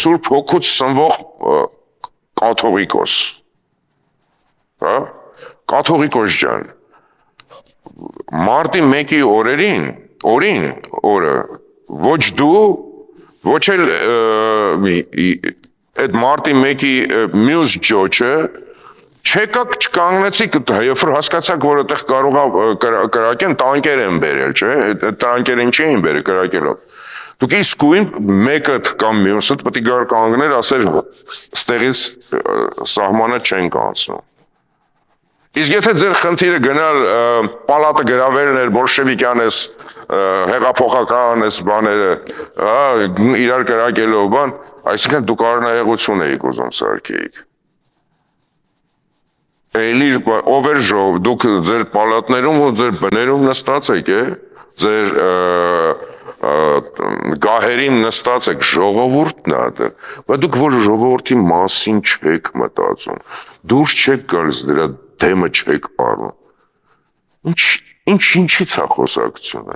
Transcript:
Սուրբ Հոգուց սնվող կաթողիկոս, հա, կաթողիկոս ջան, մարտի 1-ի օրը, ոչ դու, ոչ էլ այդ մարտի 1-ի մյուս ջոջը, չեկակ չկանգնեցիք, երբ որ հասկացաք, որ այդտեղ կարող կրակեն, տանկեր են բերել, չէ, տանկերին չէին բերել կրակելով։ Դուք իսկույն մեկըդ կամ մյուսըդ պետք է գար կանգներ, ասեր ստեղից սահմանը չենք անցնում։ Իսկ եթե ձեր խնդիրը գնալ պալատը գրավելն էր, բոլշևիկյան ես, հեղափոխական ես բաները, իրար կրակելով բան, այսինքն դուք առնահեղություն էիք ուզում սարքեիք։ Էլի ով էր ժողով, դուք ձեր պալատներում ու ձեր բներում նստած եք, ձեր գահերին նստած եք, ժողովուրդն է, բայց դուք որ ժողովրդի մասին չեք մտածում, դուրս չեք գալիս դրա դեմը չեք առնում, ինչից է խոսակցությունը։